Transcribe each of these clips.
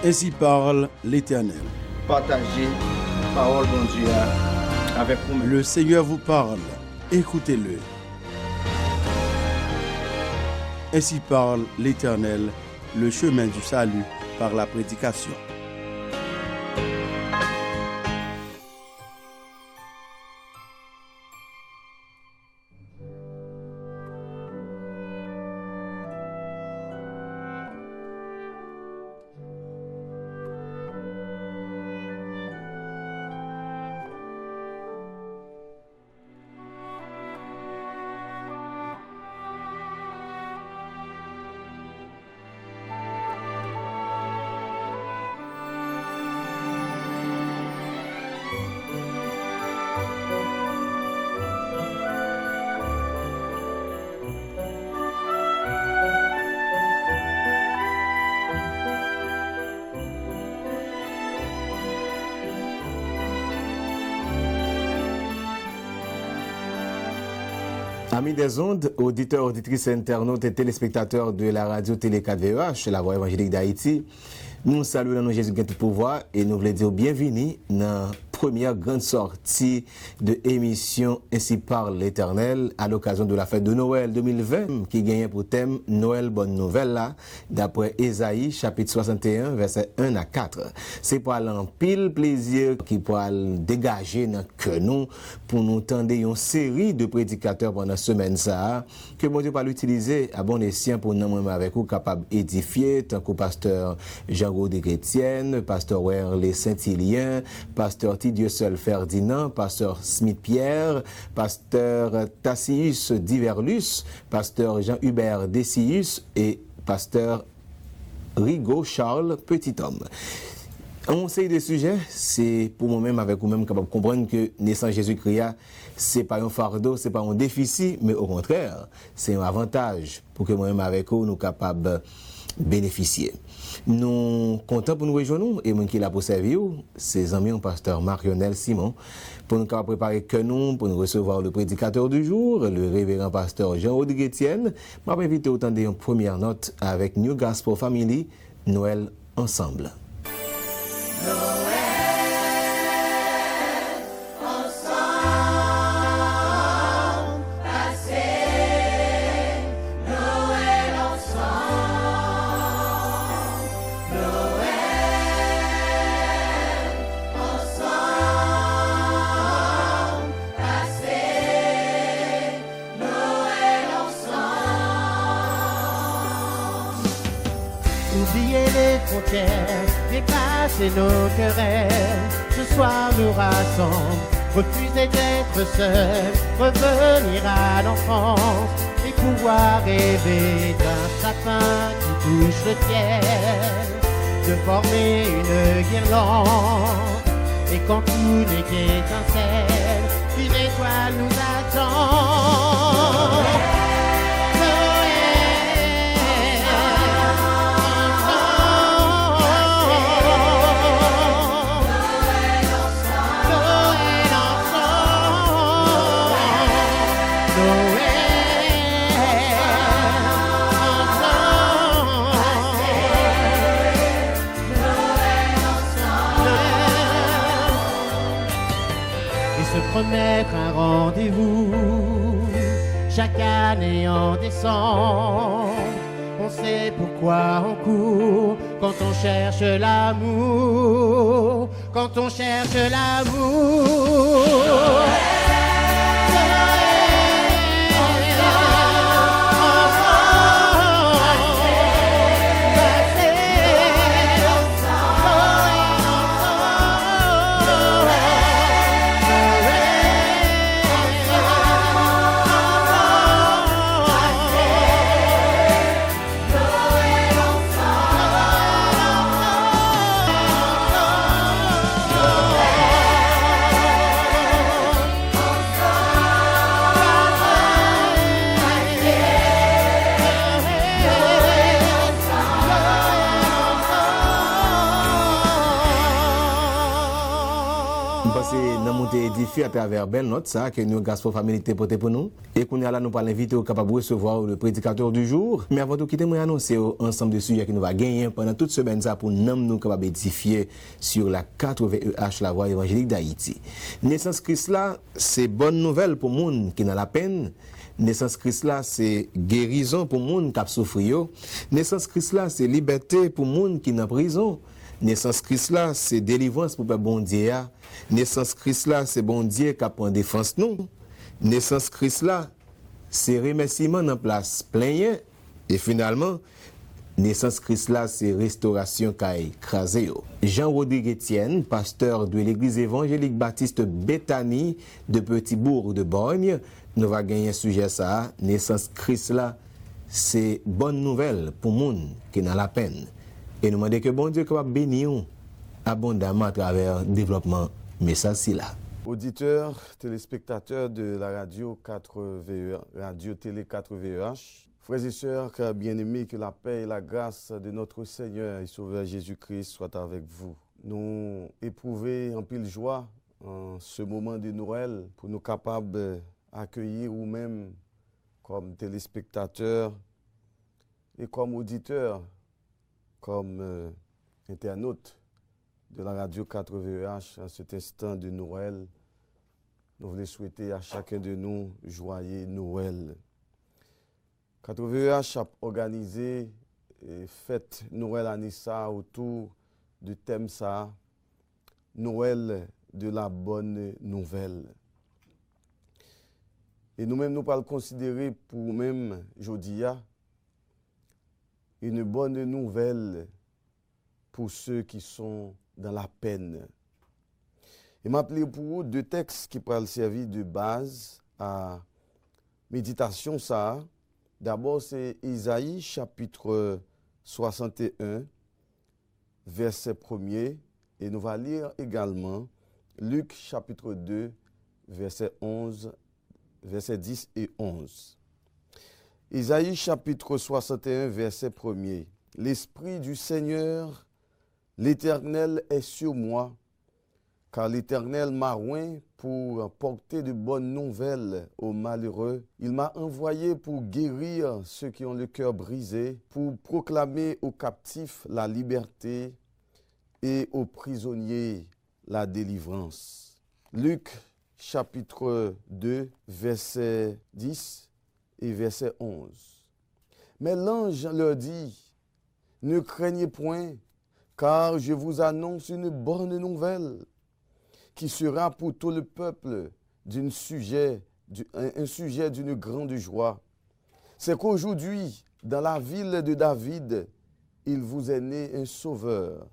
Ainsi parle l'Éternel. Partagez parole de Dieu avec vous. Le Seigneur vous parle, écoutez-le. Ainsi parle l'Éternel, le chemin du salut par la prédication. Amis des ondes, auditeurs, auditrices, internautes et téléspectateurs de la radio Télé 4VEH, la voix évangélique d'Haïti, nous saluons dans Jésus qui tout pouvoir et nous voulons dire bienvenue dans la première grande sortie de émission Ainsi parle l'Éternel à l'occasion de la fête de Noël 2020 qui gagne pour thème Noël bonne nouvelle là, d'après Ésaïe chapitre 61 verset 1 à 4. C'est pour un pile plaisir qui pourra dégager dans que nous pour nous tendre une série de prédicateurs pendant la semaine ça que mon Dieu va l'utiliser à bon escient pour nous avec vous capable édifier tant que pasteur Jean-Rodrigue Etienne, pasteur Werley Saint-Hilien, pasteur Dieu seul Ferdinand, pasteur Smith Pierre, pasteur Tassius Diverlus, pasteur Jean-Hubert Desius et pasteur Rigaud Charles Petit-Homme. On sait des sujets, c'est pour moi-même avec vous-même capable de comprendre que naissance Jésus-Christ, c'est pas un fardeau, c'est pas un déficit, mais au contraire, c'est un avantage pour que moi-même avec vous nous capables bénéficier. Nous comptons pour nous rejoindre et moi qui l'a pour servir, c'est amis pasteur Marionel Simon pour nous préparer que nous pour nous recevoir le prédicateur du jour, le révérend pasteur Jean-Rodrigue Etienne. Je vais inviter autant de première note avec New Gospel Family, Noël ensemble. Dépasser nos querelles, ce soir nous rassemble, refuser d'être seul, revenir à l'enfance et pouvoir rêver d'un sapin qui touche le ciel, de former une guirlande et quand tout n'est qu'étincelle, une étoile nous attend. Promettre un rendez-vous chaque année en décembre. On sait pourquoi on court quand on cherche l'amour, quand on cherche l'amour. t'es édifié à travers belle note ça que nous Gaspard Family t'es porté pour nous et qu'on est là nous pas l'inviter au capable de recevoir le prédicateur du jour. Mais avant de quitter moi annoncer ensemble de sujets que nous va gagner pendant toute semaine ça pour nous capable édifier sur la 4VEH la voix évangélique d'Haïti. Naissance Christ là, c'est bonne nouvelle pour monde qui n'a la peine. Naissance Christ là, c'est guérison pour monde qui a souffert. Naissance Christ là, c'est liberté pour monde qui est en prison. Naissance Christ là, c'est délivrance pour bon Dieu. Naissance Christ là, c'est bon Dieu qui prend défense nous. Naissance Christ là, c'est remerciement en place plein. Et finalement, naissance Christ là, c'est restauration qui a écrasé. Jean-Rodrigue Etienne, pasteur de l'église évangélique baptiste Bethany de Petit-Bourg de Borgne, nous va gagner un sujet ça. Naissance Christ là, c'est bonne nouvelle pour monde qui n'a la peine. Et nous demandons que bon Dieu capable bénir abondamment à travers le développement message là. Auditeurs, téléspectateurs de la radio 4VEH, radio télé 4VEH, frères et sœurs bien-aimés, que la paix et la grâce de notre Seigneur et Sauveur Jésus-Christ soient avec vous. Nous éprouvons en pile joie en ce moment de Noël pour nous capables d'accueillir ou même comme téléspectateurs et comme auditeurs, comme internautes de la radio 4VEH, en cet instant de Noël, nous voulons souhaiter à chacun de nous joyeux Noël. 4VEH a organisé et fête Noël à Nissa autour du thème ça, Noël de la bonne nouvelle. Et nous-mêmes, nous parlons considérer pour même Jodia une bonne nouvelle pour ceux qui sont dans la peine. Et m'appeler pour vous deux textes qui pourraient servir de base à méditation ça. D'abord, c'est Isaïe chapitre 61, verset 1er. Et nous allons lire également Luc chapitre 2, verset 10 et 11. Isaïe chapitre 61, verset 1er. L'Esprit du Seigneur, l'Éternel est sur moi, car l'Éternel m'a oint pour porter de bonnes nouvelles aux malheureux. Il m'a envoyé pour guérir ceux qui ont le cœur brisé, pour proclamer aux captifs la liberté et aux prisonniers la délivrance. Luc chapitre 2, verset 10 et verset 11. Mais l'ange leur dit, « Ne craignez point, car je vous annonce une bonne nouvelle qui sera pour tout le peuple un sujet d'une grande joie. C'est qu'aujourd'hui, dans la ville de David, il vous est né un sauveur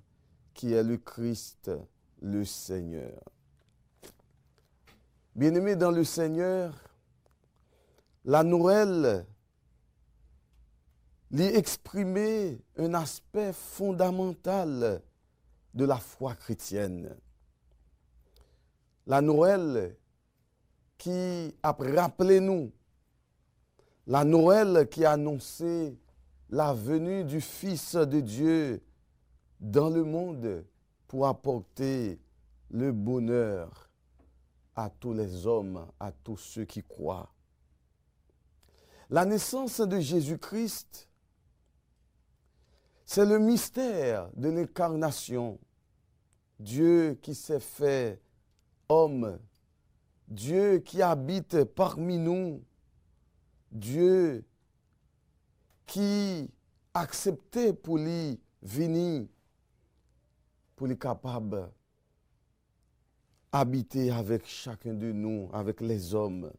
qui est le Christ, le Seigneur. » Bien-aimés dans le Seigneur, la Noël lui exprimer un aspect fondamental de la foi chrétienne. La Noël qui a rappelé nous, la Noël qui a annoncé la venue du Fils de Dieu dans le monde pour apporter le bonheur à tous les hommes, à tous ceux qui croient. La naissance de Jésus-Christ, c'est le mystère de l'incarnation. Dieu qui s'est fait homme, Dieu qui habite parmi nous, Dieu qui acceptait pour lui venir, pour lui capable habiter avec chacun de nous, avec les hommes.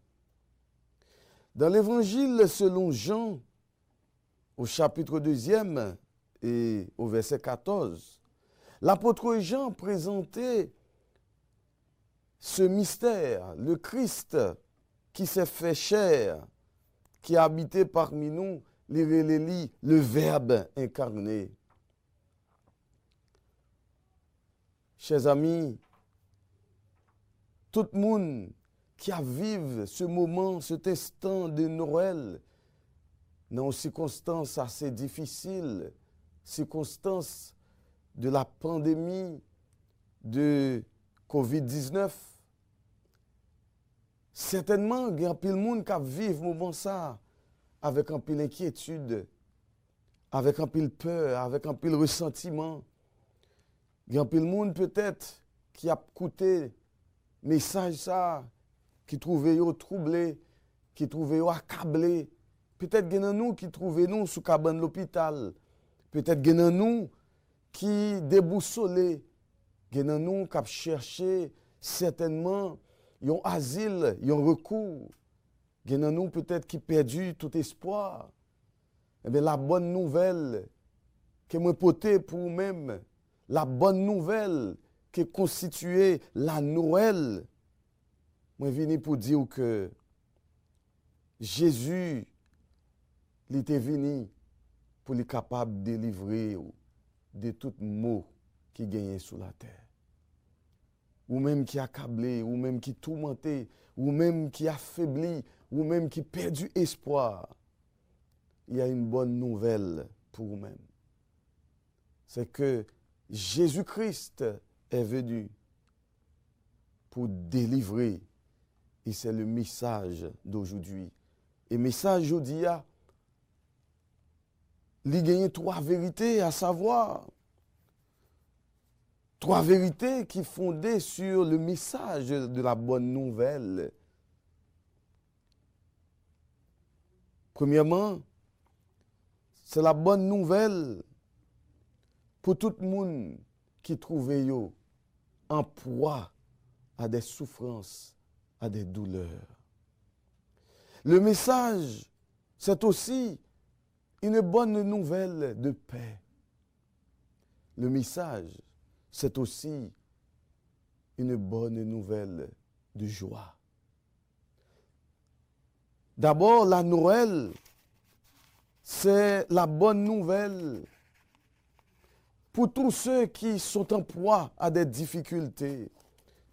Dans l'évangile selon Jean, au chapitre 2 et au verset 14, l'apôtre Jean présentait ce mystère, le Christ qui s'est fait chair, qui a habité parmi nous, le Verbe incarné. Chers amis, tout le monde qui a vécu ce moment, cet instant de Noël, dans une circonstance assez difficile, circonstance de la pandémie de COVID-19, certainement, il y a un pile monde qui vivre moment ça avec un pile inquiétude, avec un pile peur, avec un pile ressentiment. Il y a un pile monde peut-être qui a écouté message ça, qui trouvait yo troublé, qui trouvait yo accablé. Peut-être qu'il y a nous qui trouvait nous sous cabane de l'hôpital. Peut-être qu'il y a nous qui déboussolé. Il y a nous qui a cherché certainement un asile, un recours. Il y a nous peut-être qui perdu tout espoir. Eh bien, la bonne nouvelle que moi porter pour vous-même, la bonne nouvelle qui est constituée la Noël, moi venu pour dire que Jésus, il était venu pour être capable de délivrer de tout mot qui gagnait sur la terre. Ou même qui accablé, ou même qui tourmenté, ou même qui affaibli, ou même qui perdu espoir. Il y a une bonne nouvelle pour vous-même. C'est que Jésus-Christ est venu pour délivrer. Et c'est le message d'aujourd'hui. Et le message d'aujourd'hui, il y a 3 vérités à savoir. 3 vérités qui sont fondées sur le message de la bonne nouvelle. Premièrement, c'est la bonne nouvelle pour tout le monde qui trouve en proie à des souffrances, à des douleurs. Le message, c'est aussi une bonne nouvelle de paix. Le message, c'est aussi une bonne nouvelle de joie. D'abord, la Noël, c'est la bonne nouvelle pour tous ceux qui sont en proie à des difficultés,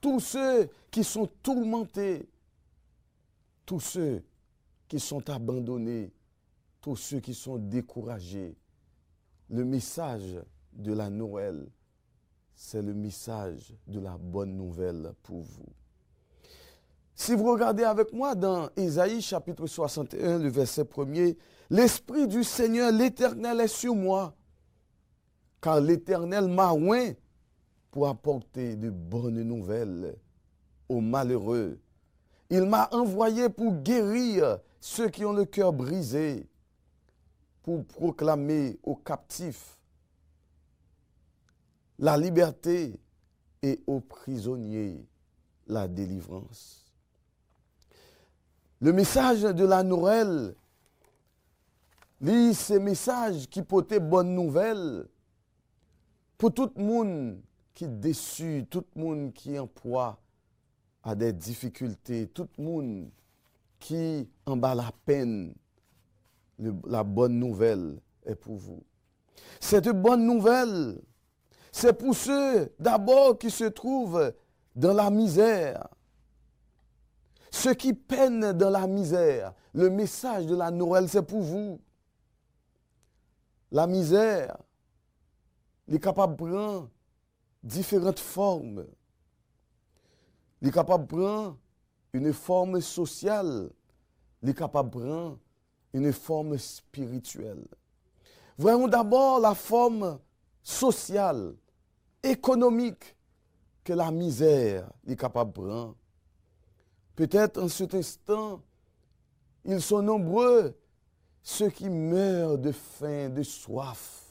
tous ceux qui sont tourmentés, tous ceux qui sont abandonnés, tous ceux qui sont découragés. Le message de la Noël, c'est le message de la bonne nouvelle pour vous. Si vous regardez avec moi dans Ésaïe chapitre 61, le verset 1er, « L'Esprit du Seigneur, l'Éternel est sur moi, car l'Éternel m'a oint pour apporter de bonnes nouvelles aux malheureux. Il m'a envoyé pour guérir ceux qui ont le cœur brisé, pour proclamer aux captifs la liberté et aux prisonniers la délivrance. » Le message de la Noël, c'est ce message qui portait bonne nouvelle pour tout le monde qui est déçu, tout le monde qui est en proie à des difficultés, tout le monde qui en bas la peine. La bonne nouvelle est pour vous. Cette bonne nouvelle, c'est pour ceux d'abord qui se trouvent dans la misère. Ceux qui peinent dans la misère. Le message de la Noël, c'est pour vous. La misère, il est capable de prendre différentes formes. Il est capable de prendre une forme sociale. Il est capable de prendre une forme spirituelle. Voyons d'abord la forme sociale, économique que la misère est capable de prendre. Peut-être en cet instant, ils sont nombreux, ceux qui meurent de faim, de soif.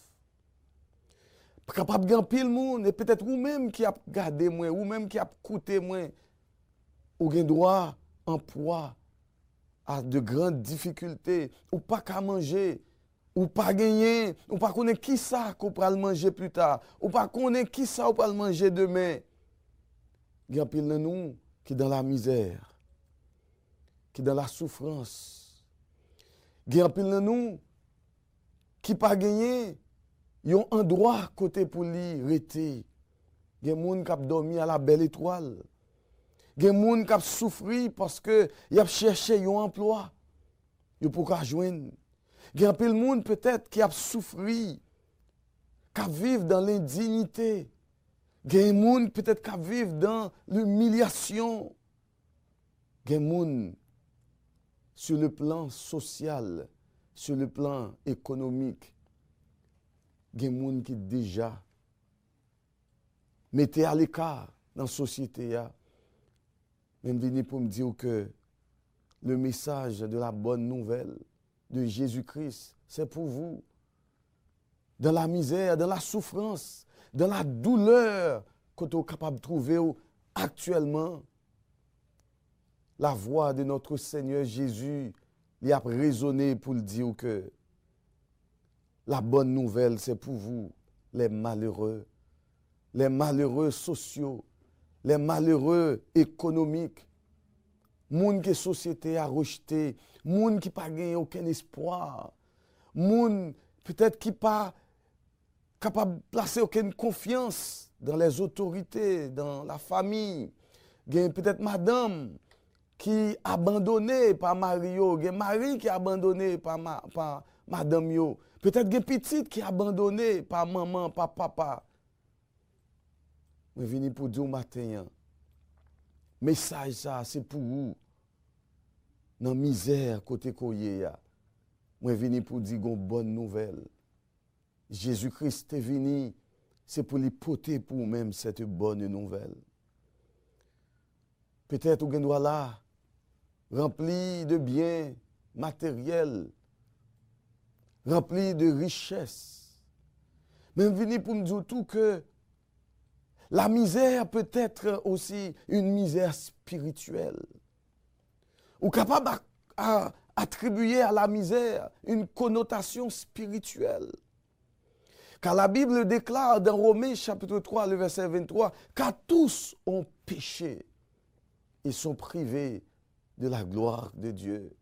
Capable de gagner le monde, et peut-être vous-même qui a gardé moi, vous-même qui a coûté moi, ou avez droit en proie à de grandes difficultés, ou pas qu'à manger, ou pas gagner, ou pas connaître qui ça qu'on pourra le manger plus tard, ou pas connaître qui ça qu'on pourra le manger demain. Il y a pile de nous qui dans la misère, qui dans la souffrance. Il y a pile de nous qui pas gagné, ils ont un droit côté pour lui rester. Il y a des gens qui ont dormi à la belle étoile. Il y a des gens qui ont souffert parce qu'ils ont cherché un emploi. Ils ne peuvent pas joindre. Il y a des gens peut-être qui ont souffert, qui vivent dans l'indignité. Il y a des gens peut-être qui vivent dans l'humiliation. gen moun sur le plan social, sur le plan économique, gen moun qui déjà mettez à l'écart dans la société. Même venu pour me dire que le message de la bonne nouvelle de Jésus-Christ, c'est pour vous. Dans la misère, dans la souffrance, dans la douleur que vous êtes capable de trouver actuellement, la voix de notre Seigneur Jésus il a résonné pour le dire que la bonne nouvelle, c'est pour vous, les malheureux sociaux, les malheureux économiques, moun que société a rejeté, moun qui pas gagné aucun espoir, moun peut-être qui pas capable de placer aucune confiance dans les autorités, dans la famille, peut-être madame qui abandonnée par Mario, mari qui abandonné par madame yo, peut-être petite qui abandonnée par maman, par papa. Je viens pour dire au matin, message ça, c'est pour vous. Dans la misère, côté koye, je viens pour dire une bonne nouvelle. Jésus-Christ est venu, c'est pour lui porter pour vous-même cette bonne nouvelle. Peut-être vous doit là, rempli de biens matériels, rempli de richesses. Mais je viens pour me dire tout que la misère peut être aussi une misère spirituelle. Ou capable d'attribuer à la misère une connotation spirituelle. Car la Bible déclare dans Romains chapitre 3, le verset 23, car tous ont péché et sont privés de la gloire de Dieu.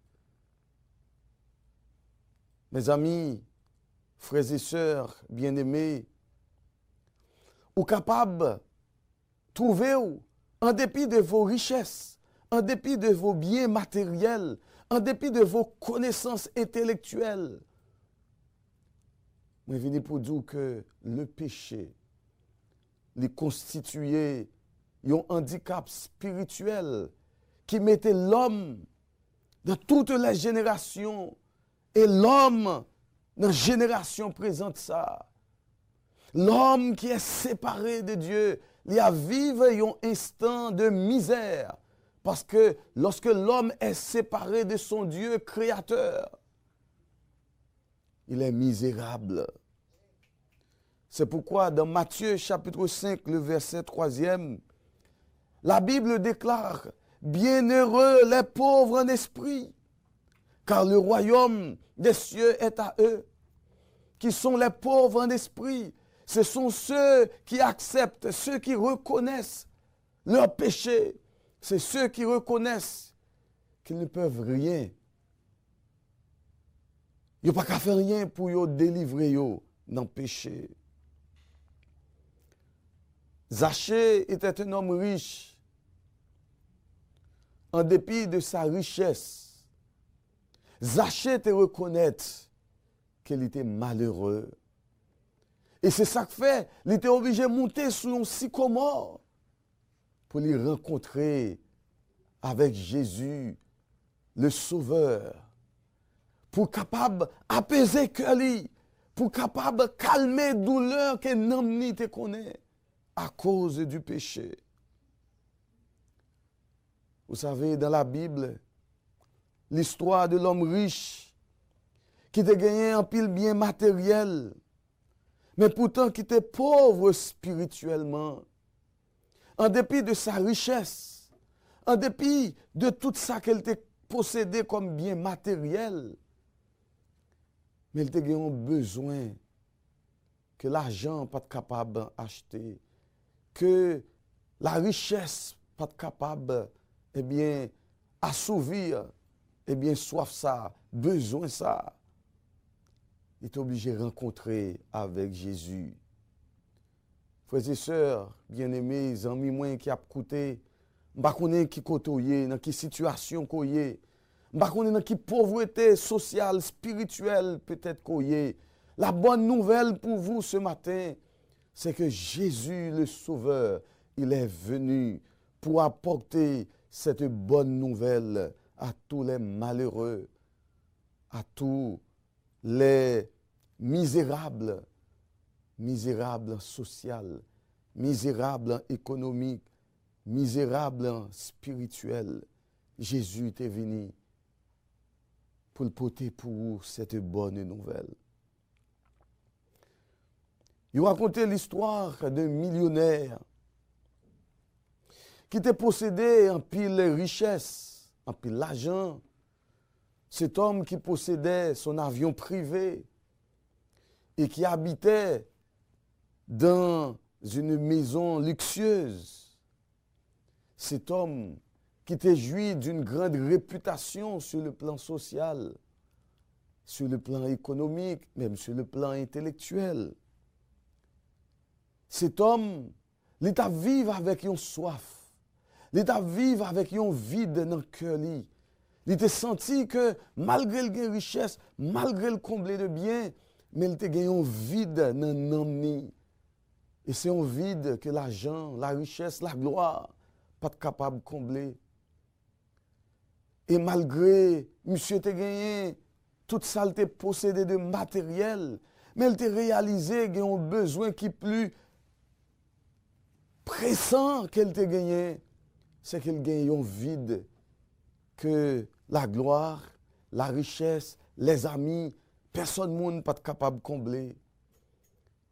Mes amis, frères et sœurs bien-aimés, ou capable de trouver, en dépit de vos richesses, en dépit de vos biens matériels, en dépit de vos connaissances intellectuelles, je viens pour dire que le péché, les constituait un handicap spirituel qui mettait l'homme de toutes les générations et l'homme dans la génération présente ça. L'homme qui est séparé de Dieu, il a vivre un instant de misère. Parce que lorsque l'homme est séparé de son Dieu créateur, il est misérable. C'est pourquoi dans Matthieu chapitre 5, le verset 3e, la Bible déclare « Bienheureux les pauvres en esprit, car le royaume des cieux est à eux. » Qui sont les pauvres en esprit? Ce sont ceux qui acceptent, ceux qui reconnaissent leur péché. C'est ceux qui reconnaissent qu'ils ne peuvent rien. Ils n'ont pas qu'à faire rien pour yo délivrer yo dans le péché. Zachée était un homme riche. En dépit de sa richesse, Zachée te reconnaître qu'il était malheureux. Et c'est ça que fait, il était obligé de monter sur un sycomore pour lui rencontrer avec Jésus, le Sauveur, pour capable apaiser cœur, pour capable calmer douleur que n'homme ni te connaît à cause du péché. Vous savez, dans la Bible, l'histoire de l'homme riche qui te gagné un pile bien matériel, mais pourtant qui était pauvre spirituellement, en dépit de sa richesse, en dépit de tout ça qu'elle t'a possédé comme bien matériel, mais elle t'a gagné besoin que l'argent pas capable d'acheter, que la richesse pas capable, eh bien, assouvir, eh bien, soif ça, besoin ça. Il est obligé de rencontrer avec Jésus. Frères et sœurs, bien-aimés, amis moi qui a écouté, je ne sais pas qui côtoyer, dans quelle situation koye, je ne sais pas dans quelle pauvreté sociale, spirituelle peut-être koye. La bonne nouvelle pour vous ce matin, c'est que Jésus le Sauveur, il est venu pour apporter cette bonne nouvelle à tous les malheureux, à tous les misérables, misérables social, misérables économiques, misérables spirituels. Jésus est venu pour le porter pour vous cette bonne nouvelle. Il racontait l'histoire d'un millionnaire qui était possédé en pile richesse, en pile l'argent. Cet homme qui possédait son avion privé et qui habitait dans une maison luxueuse. Cet homme qui était joui d'une grande réputation sur le plan social, sur le plan économique, même sur le plan intellectuel. Cet homme, il était vivre avec une soif, il était vivre avec un vide dans le cœur. Il était senti que malgré le richesse, malgré le comblé de biens, mais il était un vide dans l'âme. Et c'est un vide que l'argent, la richesse, la gloire, pas capable de combler. Et malgré, monsieur était gagné, tout ça était possédé de matériel, mais il était réalisé qu'il y a un besoin qui est plus pressant qu'elle était gagné, c'est qu'il gagne un vide que la gloire, la richesse, les amis, personne ne pas capable de combler.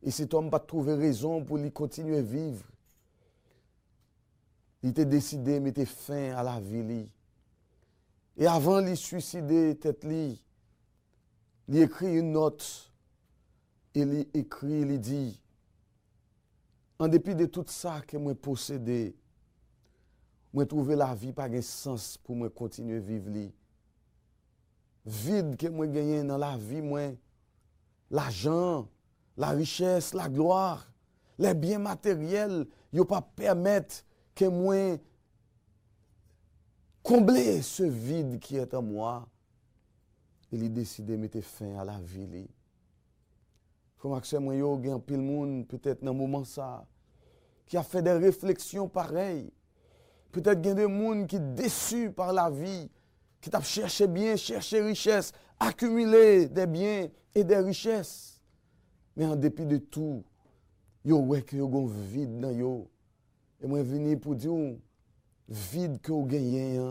Et cet homme n'a pas trouvé raison pour lui continuer à vivre. Il était décidé de mettre fin à la vie. Et avant de se suicider, il écrit une note. Il écrit, il dit, en dépit de tout ça que moi possédé, moi trouvé la vie pas de sens pour moi continuer à vivre. Vide que moi gagné dans la vie, moi, l'argent, la richesse, la gloire, les biens matériels, ne pas permettre que moi combler ce vide qui est en moi. Il a décidé de mettre fin à la vie. Frère que moi, il y a un pile monde, peut-être dans un moment ça, qui a fait des réflexions pareilles. Peut-être qu'il y a des gens qui sont déçus par la vie, qui ont cherché bien, cherché richesse, accumulé des biens et des richesses. Mais en dépit de tout, ils ont un vide dans eux. Et moi, je suis venu pour dire, vide que vous gagnez,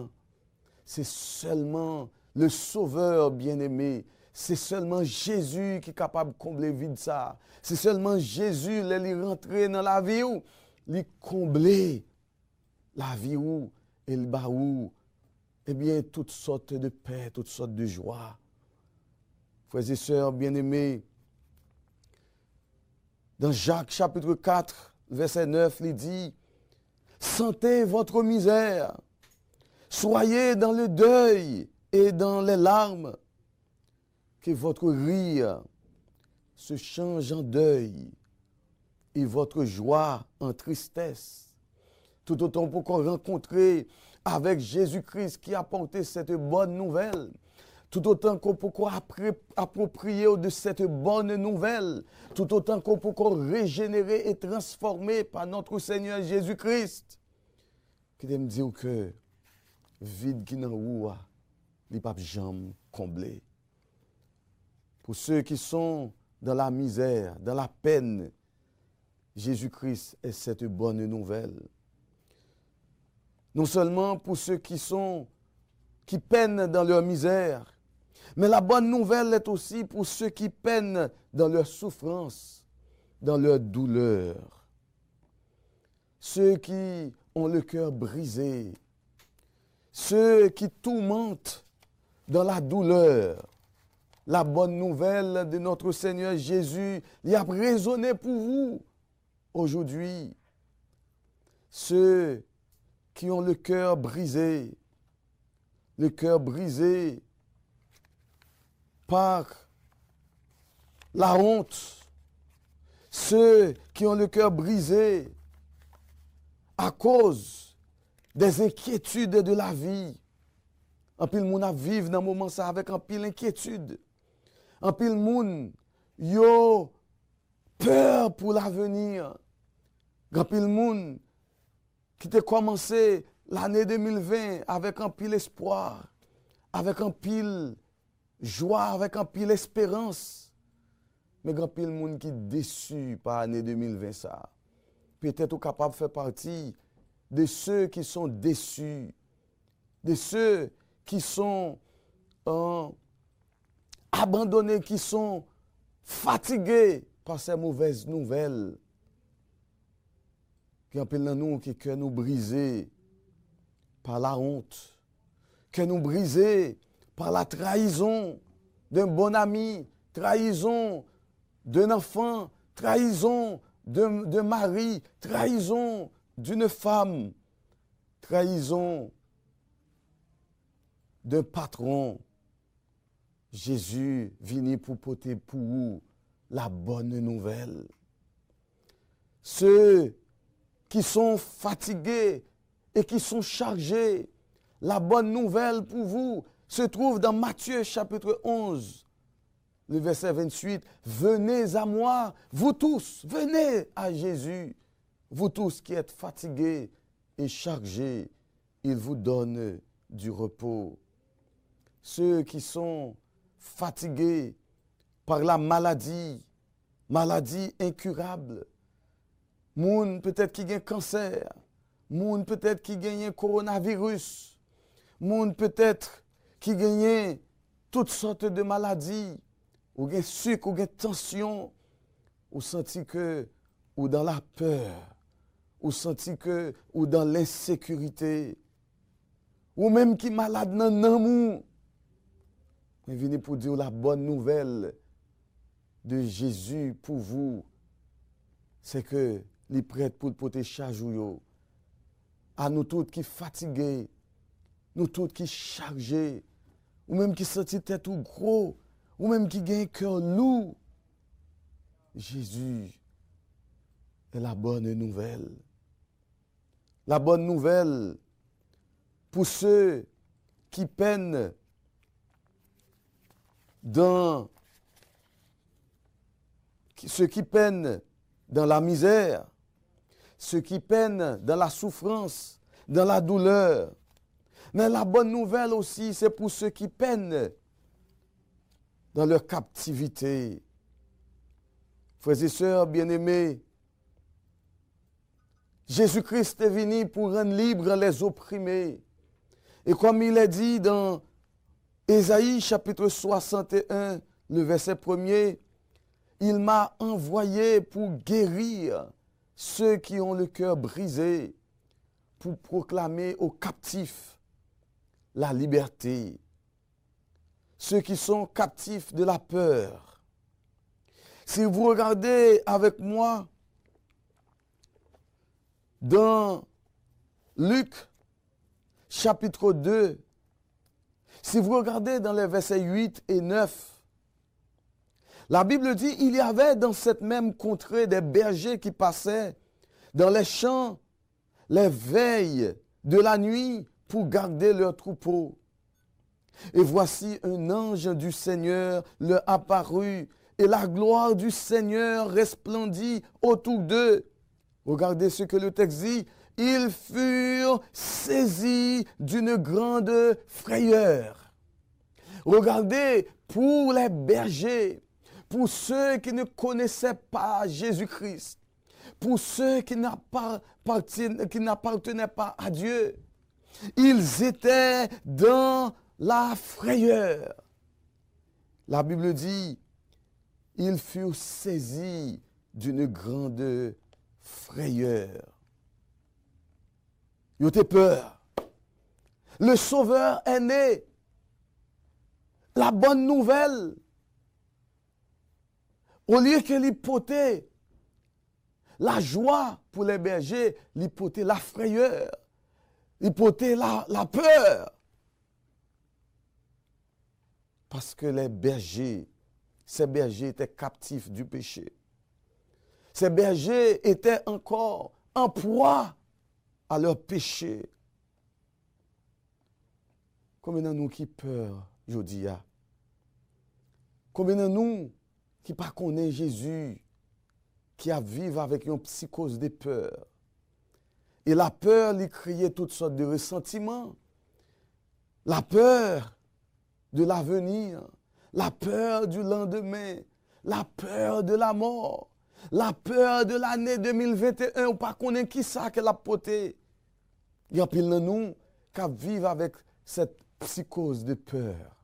c'est seulement le Sauveur bien-aimé. C'est seulement Jésus qui est capable de combler vide ça. C'est seulement Jésus qui est rentré dans la vie où il combler la vie où et le bas où. Eh bien, toutes sortes de paix, toutes sortes de joie. Frères et sœurs bien-aimés, dans Jacques chapitre 4, verset 9, il dit, sentez votre misère, soyez dans le deuil et dans les larmes, que votre rire se change en deuil et votre joie en tristesse. Tout autant pour qu'on rencontre avec Jésus-Christ qui a porté cette bonne nouvelle. Tout autant qu'on peut approprier de cette bonne nouvelle. Tout autant qu'on peut régénérer et transformer par notre Seigneur Jésus-Christ. Qui me dit que vide qui n'en ou, il n'y a pas jamais comblé. Pour ceux qui sont dans la misère, dans la peine, Jésus-Christ est cette bonne nouvelle. Non seulement pour ceux qui peinent dans leur misère, mais la bonne nouvelle est aussi pour ceux qui peinent dans leur souffrance, dans leur douleur. Ceux qui ont le cœur brisé, ceux qui tourmentent dans la douleur. La bonne nouvelle de notre Seigneur Jésus, il a résonné pour vous aujourd'hui. Ceux qui ont le cœur brisé par la honte, ceux qui ont le cœur brisé à cause des inquiétudes de la vie. En pile moun a vivre dans moment ça avec un pile inquiétude. En pile moun yo peur pour l'avenir. En pile moun qui te commencé l'année 2020 avec un pile espoir, avec un pile joie, avec un pile espérance. Mais grand pile monde qui déçu par l'année 2020 ça. Peut-être capable de faire partie de ceux qui sont déçus, de ceux qui sont abandonnés, qui sont fatigués par ces mauvaises nouvelles. Qui en pile dans nous, qui cœur nous brisé par la honte, que nous brisé par la trahison d'un bon ami, trahison d'un enfant, trahison d'un mari, trahison d'une femme, trahison d'un patron. Jésus venu pour porter pour vous la bonne nouvelle. Ceux qui sont fatigués et qui sont chargés, la bonne nouvelle pour vous se trouve dans Matthieu chapitre 11, le verset 28. Venez à moi, vous tous, venez à Jésus, vous tous qui êtes fatigués et chargés, il vous donne du repos. Ceux qui sont fatigués par la maladie, maladie incurable, moun peut-être qui gagne cancer, moun peut-être qui gagne coronavirus, moun peut-être qui gagne toutes sortes de maladies, ou gagne sucre, ou gagne tension, ou senti que ou dans la peur, ou senti que ou dans l'insécurité, ou même qui malade nan amour. Mais venez pour dire la bonne nouvelle de Jésus pour vous, c'est que il est prêt pour porter charge à nous tous qui fatigués, nous tous qui chargés, ou même qui sentent tête ou gros, ou même qui gagnent cœur lourd. Jésus est la bonne nouvelle. La bonne nouvelle pour ceux qui peinent dans la misère, ceux qui peinent dans la souffrance, dans la douleur. Mais la bonne nouvelle aussi, c'est pour ceux qui peinent dans leur captivité. Frères et sœurs bien-aimés, Jésus-Christ est venu pour rendre libres les opprimés. Et comme il est dit dans Ésaïe chapitre 61, le verset 1er, il m'a envoyé pour guérir ceux qui ont le cœur brisé, pour proclamer aux captifs la liberté. Ceux qui sont captifs de la peur. Si vous regardez avec moi dans Luc chapitre 2, si vous regardez dans les versets 8 et 9, la Bible dit, il y avait dans cette même contrée des bergers qui passaient dans les champs les veilles de la nuit pour garder leurs troupeaux. Et voici un ange du Seigneur leur apparut, et la gloire du Seigneur resplendit autour d'eux. Regardez ce que le texte dit. Ils furent saisis d'une grande frayeur. Regardez, pour les bergers, pour ceux qui ne connaissaient pas Jésus-Christ, pour ceux qui n'appartenaient pas à Dieu, ils étaient dans la frayeur. La Bible dit, ils furent saisis d'une grande frayeur. Ils ont peur. Le Sauveur est né. La bonne nouvelle, au lieu que l'hypothèse, la joie pour les bergers, l'hypothèse, la frayeur, l'hypothèse, la peur. Parce que les bergers, ces bergers étaient captifs du péché. Ces bergers étaient encore en proie à leur péché. Combien de nous qui peur, je dis, combien de nous qui ne connaissent pas Jésus, qui a vécu avec une psychose de peur. Et la peur lui créait toutes sortes de ressentiments. La peur de l'avenir, la peur du lendemain, la peur de la mort, la peur de l'année 2021, ou pas connaît qui ça qu'elle a porté. Il y a pile de nous qui vivent avec cette psychose de peur.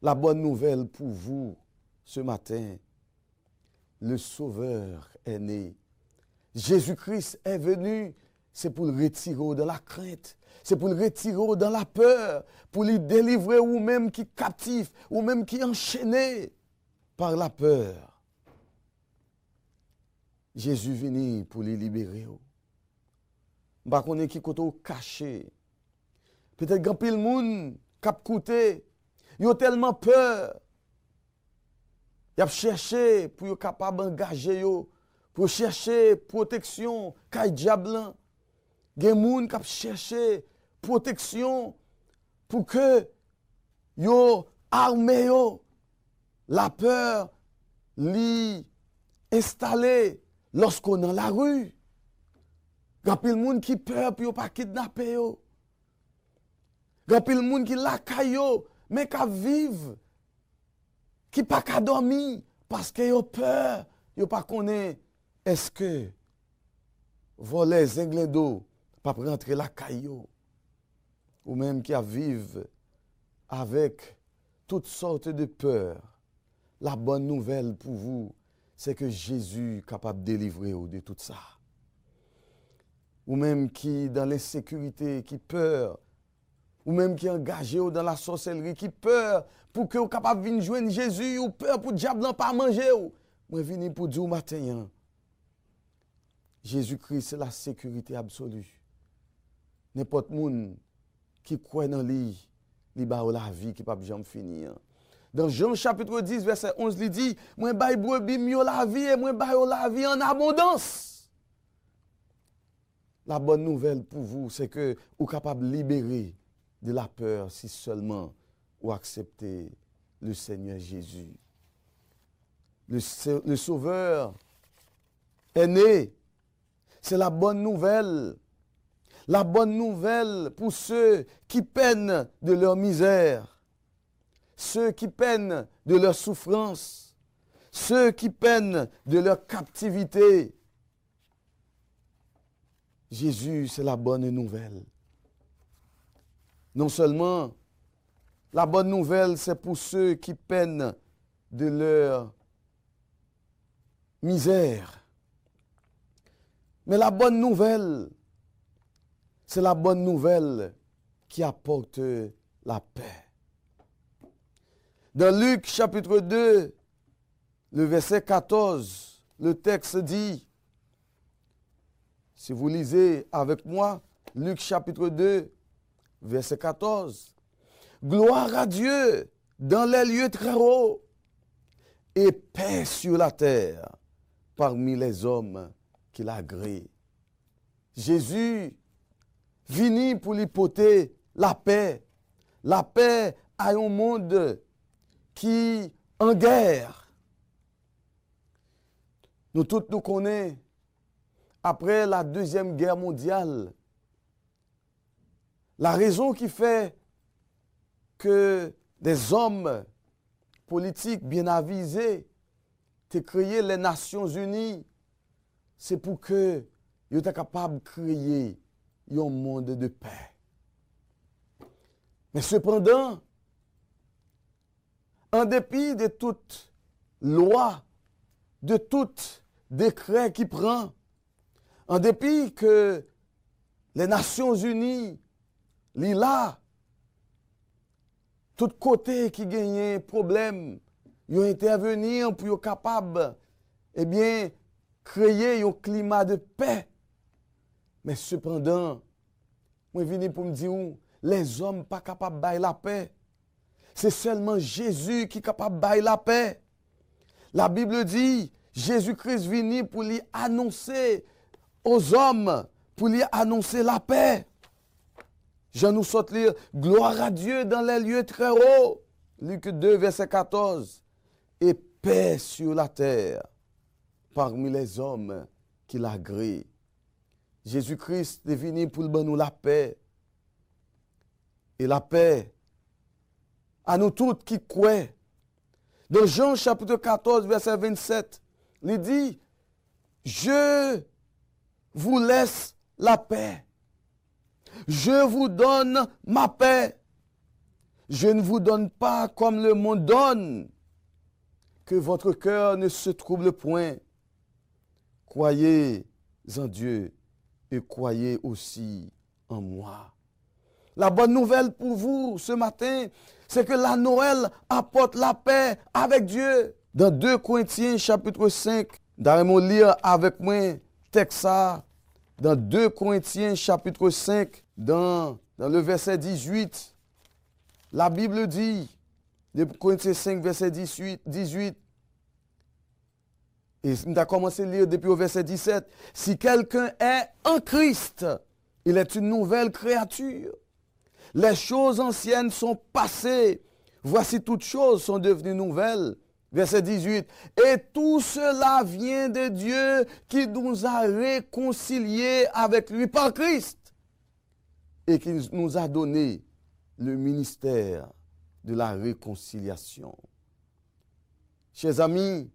La bonne nouvelle pour vous ce matin, le Sauveur est né. Jésus-Christ est venu, c'est pour le retirer de la crainte, c'est pour le retirer dans la peur, pour lui délivrer ou même qui captif, ou même qui enchaîné par la peur. Jésus est venu pour les libérer. Bah qu'on est qui côté caché. Peut-être grand pile monde cap coûté, ils ont tellement peur. Ils ont cherché pour être capable d'engager yo, pour chercher protection, kay diablan. Gen moun qui cherché protection pour que yo armé yo. La peur li installée lorsqu'on est dans la rue. Gan pile moun qui peur pour pas kidnapper yo. Gan pile moun qui la kayo mais qui vivent qui pas ka dormir parce que yo peur, yo pas connaît est-ce que voler zinglin d'eau pas rentrer la caillou ou même qui vivent avec toutes sortes de peurs. La bonne nouvelle pour vous, c'est que Jésus est capable de délivrer de tout ça. Ou même qui dans l'insécurité, qui peur, ou même qui engagé dans la sorcellerie, qui peur pour que vous capable de venir joindre Jésus, ou peur pour le diable pas manger. Moi venu pour dire au matin, Jésus-Christ c'est la sécurité absolue. N'importe monde qui croit dans lui, il ba la vie qui pas jamais finir. Dans Jean chapitre 10 verset 11 il dit, moi bay brebis mieux la vie et moi bay la vie en abondance. La bonne nouvelle pour vous c'est que vous capable de libérer de la peur si seulement vous acceptez le Seigneur Jésus. Le Sauveur est né. C'est la bonne nouvelle. La bonne nouvelle pour ceux qui peinent de leur misère, ceux qui peinent de leur souffrance, ceux qui peinent de leur captivité. Jésus, c'est la bonne nouvelle. Non seulement la bonne nouvelle, c'est pour ceux qui peinent de leur misère. Mais la bonne nouvelle, c'est la bonne nouvelle qui apporte la paix. Dans Luc chapitre 2, le verset 14, le texte dit, si vous lisez avec moi, Luc chapitre 2, verset 14, gloire à Dieu dans les lieux très hauts et paix sur la terre parmi les hommes qu'il agrée. Jésus vini pour lui porter la paix à un monde qui en guerre. Nous tous nous connaissons, après la Deuxième Guerre mondiale, la raison qui fait que des hommes politiques bien avisés ont créé les Nations Unies, c'est pour que ils soient capables de créer un monde de paix. Mais cependant, en dépit de toute loi, de tout décret qui prend, en dépit que les Nations Unies, là, tout côté qui gagnait problème, ils ont intervenir pour être capables, créer un climat de paix. Mais cependant, moi venu pour me dire, les hommes ne sont pas capables de bailler la paix. C'est seulement Jésus qui est capable de bailler la paix. La Bible dit, Jésus-Christ venu pour lui annoncer aux hommes, pour lui annoncer la paix. Je nous saute lire, gloire à Dieu dans les lieux très hauts. Luc 2, verset 14. Et paix sur la terre parmi les hommes qu'il agrée. Jésus-Christ est venu pour nous la paix. Et la paix, à nous toutes qui croient. Dans Jean chapitre 14, verset 27, il dit, je vous laisse la paix. Je vous donne ma paix. Je ne vous donne pas comme le monde donne. Que votre cœur ne se trouble point. Croyez en Dieu et croyez aussi en moi. La bonne nouvelle pour vous ce matin, c'est que la Noël apporte la paix avec Dieu. Dans 2 Corinthiens chapitre 5, d'ailleurs lire avec moi texte ça. Dans 2 Corinthiens chapitre 5, dans le verset 18, la Bible dit, 2 Corinthiens 5, verset 18, et on a commencé à lire depuis au verset 17, si quelqu'un est en Christ, il est une nouvelle créature. Les choses anciennes sont passées. Voici toutes choses sont devenues nouvelles. Verset 18. Et tout cela vient de Dieu qui nous a réconciliés avec lui par Christ et qui nous a donné le ministère de la réconciliation. Chers amis,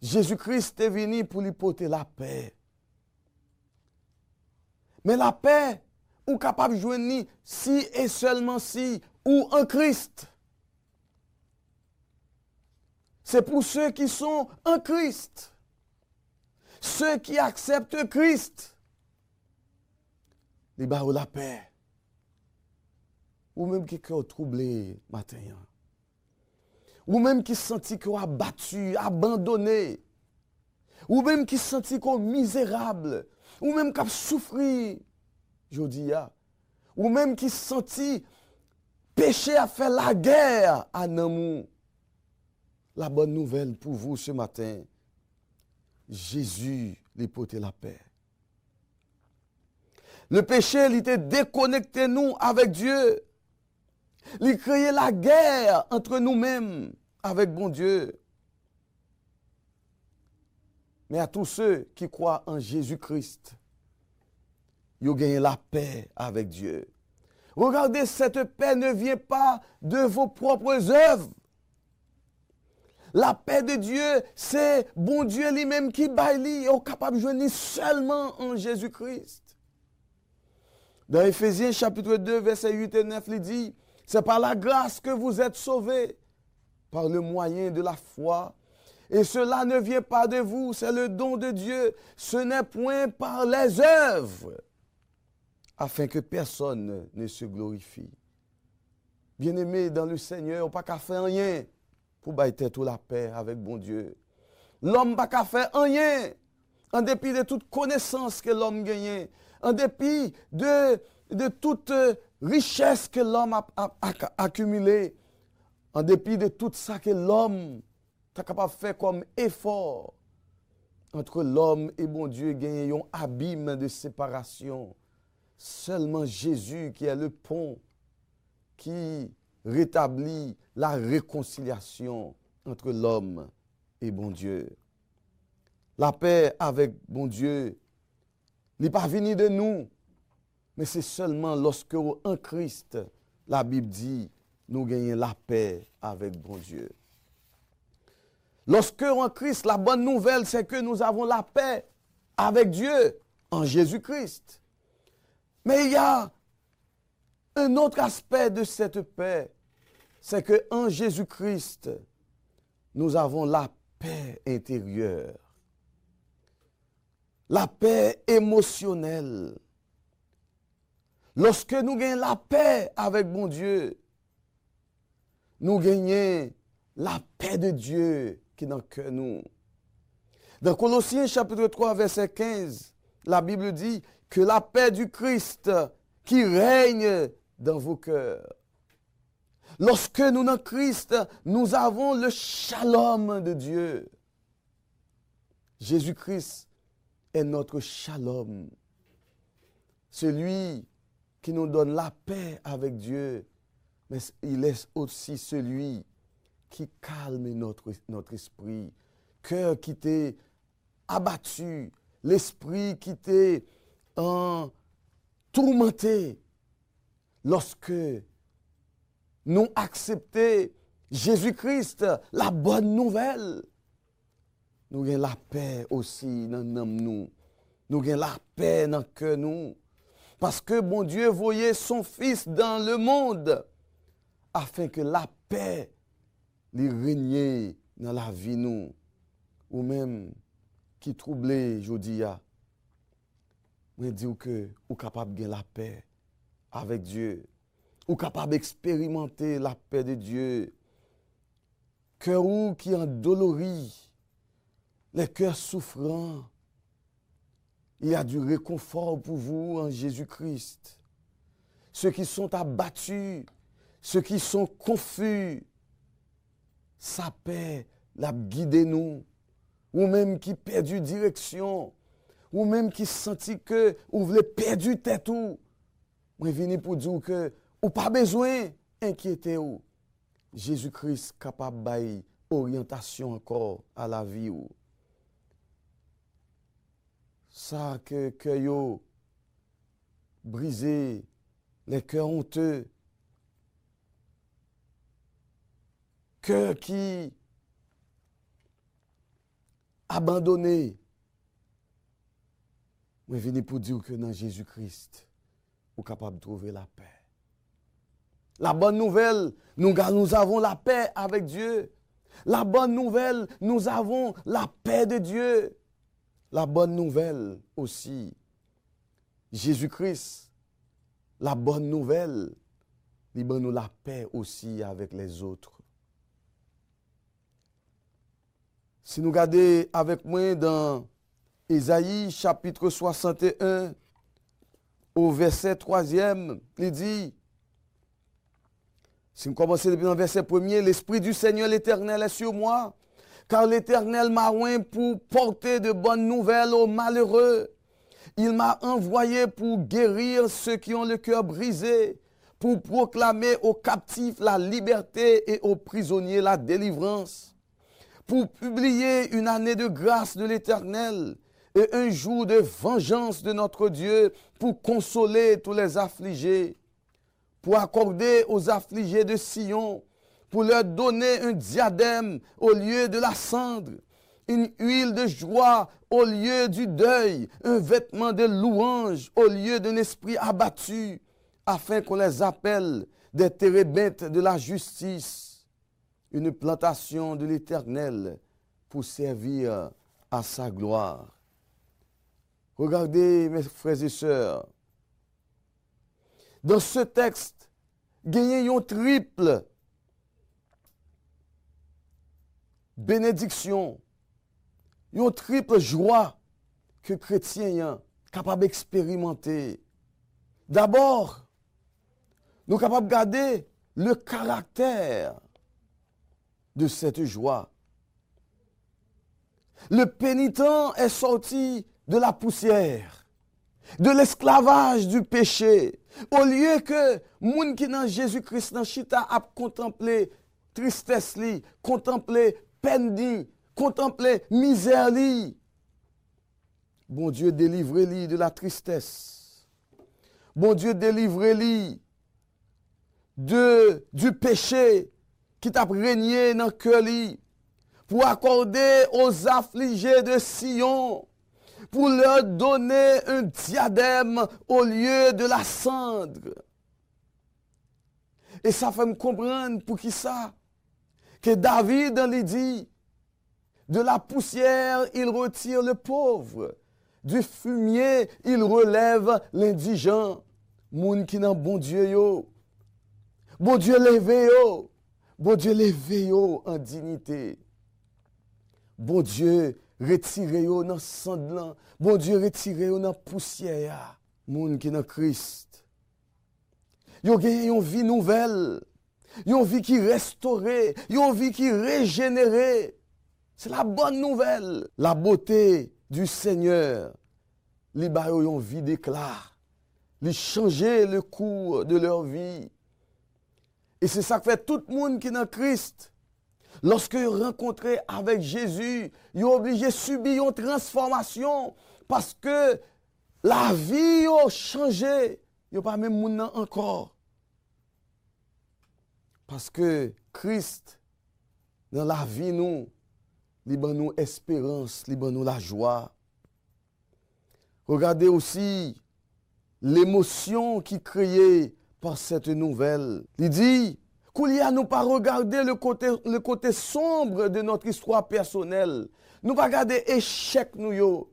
Jésus-Christ est venu pour lui porter la paix. Mais la paix, ou capable de joindre si et seulement si, ou en Christ. C'est pour ceux qui sont en Christ. Ceux qui acceptent Christ. Les barreaux la paix. Ou même qui sont troublés matin. Ou même qui sentent qu'on a battu, abandonné. Ou même qui sentent qu'on est misérable. Ou même qui a souffert. Jodia, ou même qui sentit péché à faire la guerre à Namou. La bonne nouvelle pour vous ce matin, Jésus lui portait la paix. Le péché, il était déconnecté nous avec Dieu. Il créait la guerre entre nous-mêmes avec bon Dieu. Mais à tous ceux qui croient en Jésus-Christ, ils ont gagné la paix avec Dieu. Regardez, cette paix ne vient pas de vos propres œuvres. La paix de Dieu, c'est bon Dieu lui-même qui baille, est capable de joindre seulement en Jésus-Christ. Dans Éphésiens chapitre 2, versets 8 et 9, il dit, c'est par la grâce que vous êtes sauvés, par le moyen de la foi. Et cela ne vient pas de vous, c'est le don de Dieu. Ce n'est point par les œuvres, afin que personne ne se glorifie. Bien-aimés dans le Seigneur, on n'a pas qu'à faire rien pour bailler tout la paix avec bon Dieu. L'homme n'a pas qu'à faire rien, en dépit de toute connaissance que l'homme gagne, en dépit de toute richesse que l'homme a accumulée, en dépit de tout ça que l'homme est capable de faire comme effort. Entre l'homme et bon Dieu, gagne un abîme de séparation. Seulement Jésus qui est le pont qui rétablit la réconciliation entre l'homme et bon Dieu. La paix avec bon Dieu n'est pas venue de nous, mais c'est seulement lorsque en Christ, la Bible dit, nous gagnons la paix avec bon Dieu. Lorsque en Christ, la bonne nouvelle, c'est que nous avons la paix avec Dieu en Jésus-Christ. Mais il y a un autre aspect de cette paix, c'est qu'en Jésus-Christ, nous avons la paix intérieure, la paix émotionnelle. Lorsque nous gagnons la paix avec bon Dieu, nous gagnons la paix de Dieu qui est dans le cœur nous. Dans Colossiens chapitre 3, verset 15, la Bible dit que la paix du Christ qui règne dans vos cœurs. Lorsque nous dans Christ, nous avons le shalom de Dieu. Jésus-Christ est notre shalom. Celui qui nous donne la paix avec Dieu, mais il est aussi celui qui calme notre esprit. Cœur qui était abattu, l'esprit qui était tourmenté, lorsque nous acceptons Jésus-Christ, la bonne nouvelle, nous avons la paix aussi dans nous. Nous avons la paix dans que nous. Parce que bon Dieu voyait son Fils dans le monde afin que la paix lui règne dans la vie nous. Ou même qui troublé, je dis, je dis que vous êtes capable de la paix avec Dieu. Vous êtes capable d'expérimenter la paix de Dieu. Cœur qui est endolori, les cœurs souffrants, il y a du réconfort pour vous en Jésus-Christ. Ceux qui sont abattus, ceux qui sont confus, sa paix l'a guidé nous. Ou même qui perdu direction, ou même qui senti que vous voulez perdu tête ou. Moi venu pour dire que ou pas besoin inquiéter ou. Jésus-Christ capable bailler orientation encore à la vie ou. Ça que yo brisé, les cœurs honteux, cœur qui abandonné. Je viens pour dire que dans Jésus-Christ, vous êtes capable de trouver la paix. La bonne nouvelle, nous avons la paix avec Dieu. La bonne nouvelle, nous avons la paix de Dieu. La bonne nouvelle aussi, Jésus-Christ, la bonne nouvelle, il nous la paix aussi avec les autres. Si nous regardons avec moi dans Ésaïe chapitre 61, au verset 3e, il dit, si nous commençons depuis le verset 1er, l'Esprit du Seigneur l'Éternel est sur moi, car l'Éternel m'a oint pour porter de bonnes nouvelles aux malheureux. Il m'a envoyé pour guérir ceux qui ont le cœur brisé, pour proclamer aux captifs la liberté et aux prisonniers la délivrance, pour publier une année de grâce de l'Éternel et un jour de vengeance de notre Dieu, pour consoler tous les affligés, pour accorder aux affligés de Sion, pour leur donner un diadème au lieu de la cendre, une huile de joie au lieu du deuil, un vêtement de louange au lieu d'un esprit abattu, afin qu'on les appelle des térébintes de la justice, une plantation de l'Éternel pour servir à sa gloire. Regardez, mes frères et sœurs, dans ce texte, gagnez un triple bénédiction, une triple joie que chrétiens sont capables d'expérimenter. D'abord, nous sommes capables de garder le caractère de cette joie. Le pénitent est sorti de la poussière, de l'esclavage du péché. Au lieu que moun qui dans Jésus-Christ dans chita a contemplé tristesse li, contempler peine li, contempler misère li. Bon Dieu délivre-li de la tristesse. Bon Dieu délivre-li du péché qui t'a régné dans le cœur li, pour accorder aux affligés de Sion, pour leur donner un diadème au lieu de la cendre. Et ça fait me comprendre pour qui ça, que David lui dit, de la poussière il retire le pauvre, du fumier il relève l'indigent. Moun qui nan bon Dieu yo, bon Dieu levé yo, bon Dieu levé yo en dignité. Bon Dieu retiré yo dans sandlan, bon Dieu retiré yo dans poussière. Moun qui dans Christ, yo gagné une vie nouvelle, une vie qui restaurée, une vie qui régénérée. C'est la bonne nouvelle. La beauté du Seigneur, li ba yo une vie d'éclat, li changer le cours de leur vie. Et c'est ça que fait tout le monde qui est dans Christ. Lorsque vous rencontrez avec Jésus, vous êtes obligé de subir une transformation parce que la vie a changé. Il n'y a pas même moun nan encore. Parce que Christ, dans la vie, nous, il nous espérance, il nous la joie. Regardez aussi l'émotion qui créée par cette nouvelle. Il dit qu'il y a nous pas regarder le côté sombre de notre histoire personnelle. Nous pas regarder échec nous yo.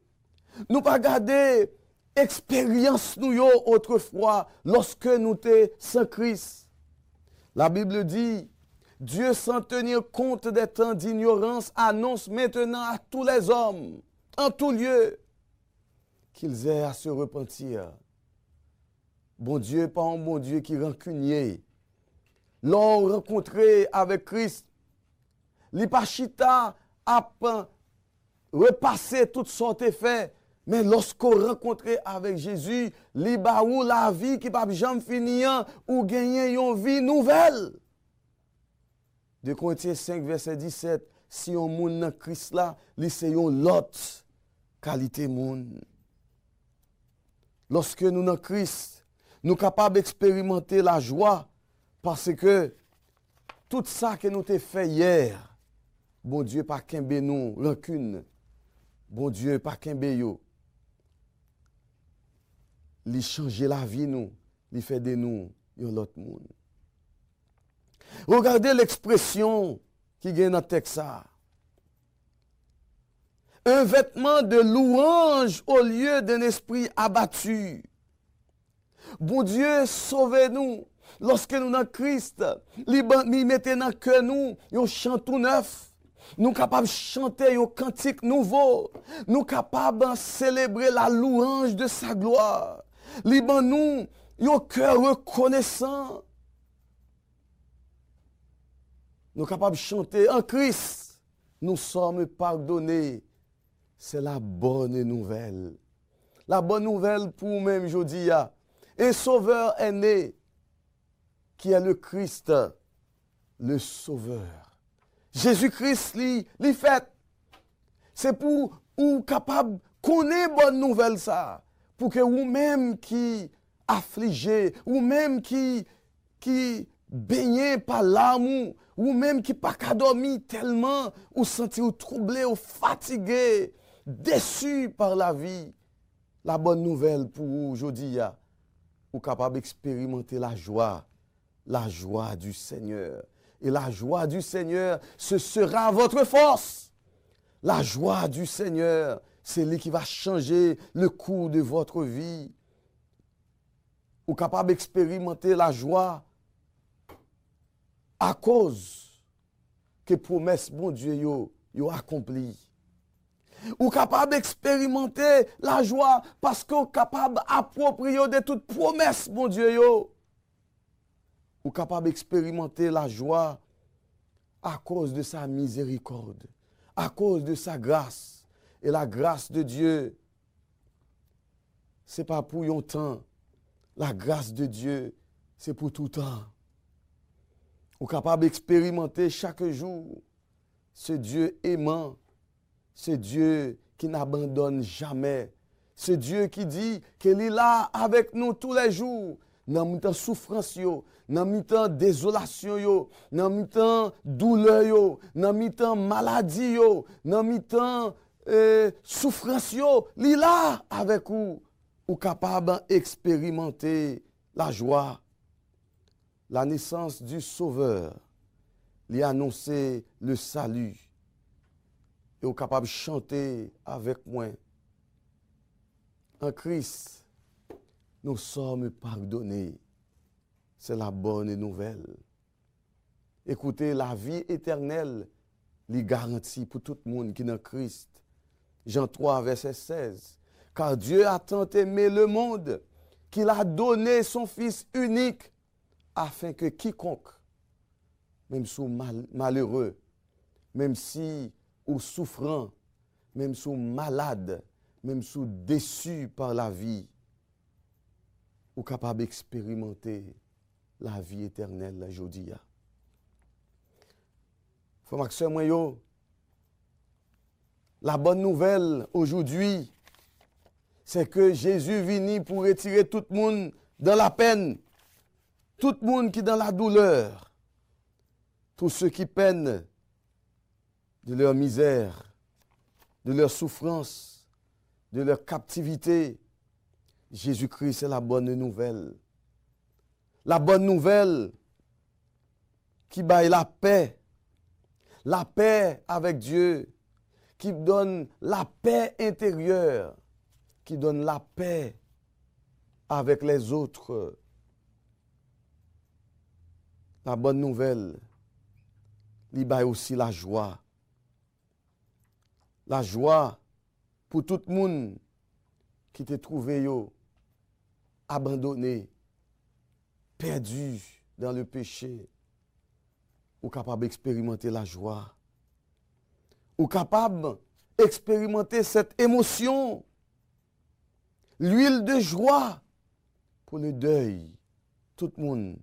Nous pas regarder expérience nous yo autrefois lorsque nous étions sans Christ. La Bible dit, Dieu sans tenir compte des temps d'ignorance annonce maintenant à tous les hommes, en tout lieu, qu'ils aient à se repentir. Bon Dieu, pas un bon Dieu qui rancunier. L'ont rencontré avec Christ. L'Ipachita a repassé toutes sortes de faits. Mais lorsqu'on rencontré avec Jésus, l'Ibaou la vie qui pas jamais finir ou gagner une vie nouvelle. 2 Corinthiens 5, verset 17. Si on moun dans Christ là, li c'est une l'autre qualité moun. Lorsque nous dans Christ, nous capables d'expérimenter la joie parce que tout ça que nous t'ai fait hier, bon Dieu pas kembe nous rancune. Bon Dieu pas kembe yo. Li changer la vie nous, li fait de nous yon l'autre monde. Regardez l'expression qui vient dans le texte. Un vêtement de louange au lieu d'un esprit abattu. Bon Dieu, sauvez-nous. Lorsque nous dans Christ, il mettez dans que nous, un chant tout neuf. Nous capables de chanter un cantique nouveau. Nous capables de célébrer la louange de sa gloire. Liban nous, un cœur reconnaissant. Nous capables de chanter en Christ. Nous sommes pardonnés. C'est la bonne nouvelle. La bonne nouvelle pour nous-mêmes, je dis, un sauveur est né, qui est le Christ, le sauveur. Jésus-Christ, li fait. C'est pour ou capable connaître bonne nouvelle ça, pour que vous-même qui affligé, ou même qui baigné par l'amour, ou même qui pas qu'à dormir tellement, ou sentir troublé, ou fatigué, déçu par la vie. La bonne nouvelle pour vous aujourd'hui, ou capable d'expérimenter la joie du Seigneur. Et la joie du Seigneur, ce sera votre force. La joie du Seigneur, c'est lui qui va changer le cours de votre vie. Ou capable d'expérimenter la joie à cause que promesse bon Dieu yo accompli. Ou capable d'expérimenter la joie parce que capable d'approprier de toute promesse bon Dieu yo. Ou capable d'expérimenter la joie à cause de sa miséricorde, à cause de sa grâce. Et la grâce de Dieu, c'est pas pour un temps. La grâce de Dieu, c'est pour tout temps. Ou capable d'expérimenter chaque jour ce Dieu aimant, ce Dieu qui n'abandonne jamais, ce Dieu qui dit qu'il est là avec nous tous les jours, dans mi-temps souffrance yo, dans mi-temps désolation yo, dans mi-temps douleur yo, dans mi-temps maladie yo, dans mi-temps souffrance yo, il est là avec vous, ou capable d'expérimenter la joie. La naissance du Sauveur, lui a annoncé le salut. Et vous capable de chanter avec moi. En Christ, nous sommes pardonnés. C'est la bonne nouvelle. Écoutez, la vie éternelle, les garantie pour tout le monde qui est en Christ. Jean 3, verset 16. Car Dieu a tant aimé le monde qu'il a donné son Fils unique afin que quiconque, même si malheureux, même si ou souffrant, même si malade, même si déçu par la vie, ou capable d'expérimenter la vie éternelle la jodia. Frère Maxime, la bonne nouvelle aujourd'hui, c'est que Jésus vini pour retirer tout le monde dans la peine, tout le monde qui est dans la douleur, tous ceux qui peinent de leur misère, de leur souffrance, de leur captivité. Jésus-Christ, c'est la bonne nouvelle. La bonne nouvelle qui baille la paix avec Dieu, qui donne la paix intérieure, qui donne la paix avec les autres. La bonne nouvelle, il baille aussi la joie. La joie pour tout le monde qui te trouvé abandonné, perdu dans le péché, ou capable d'expérimenter la joie, ou capable d'expérimenter cette émotion, l'huile de joie pour le deuil. Tout le monde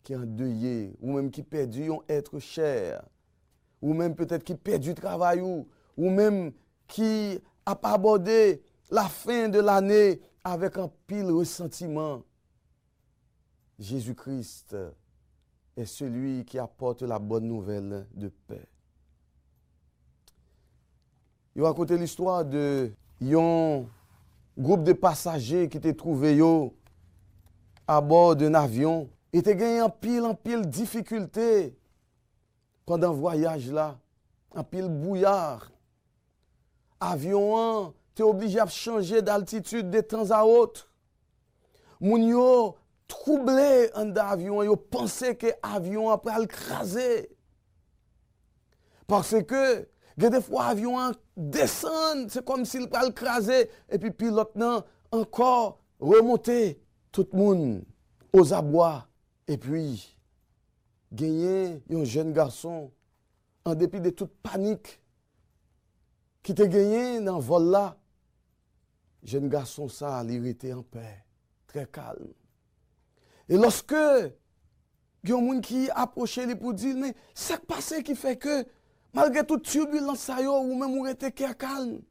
qui est endeuillé, ou même qui perdu un être cher, ou même peut-être qui perdu le travail, ou même qui a pas abordé la fin de l'année avec un pile ressentiment. Jésus-Christ est celui qui apporte la bonne nouvelle de paix. Il a raconté l'histoire de un groupe de passagers qui étaient trouvés à bord d'un avion. Ils étaient gagné en pile difficulté pendant le voyage là, en pile bouillard. Avion, tu es obligé de changer d'altitude de temps à autre. Moun yo troublé en d'avion, yo pensé que l'avion après le craser. Parce que des fois l'avion descend, c'est comme s'il allait le craser et puis pilote nan encore remonter tout le monde aux abois et puis gagner un jeune garçon en dépit de toute panique qui te gagné dans le vol là. Jeune garçon ça, il était en paix, très calme. Et lorsque il y a un monde qui approchait lui pour dire, mais c'est passé qui fait que, malgré toute turbulence, ça y est, ou même on était calme.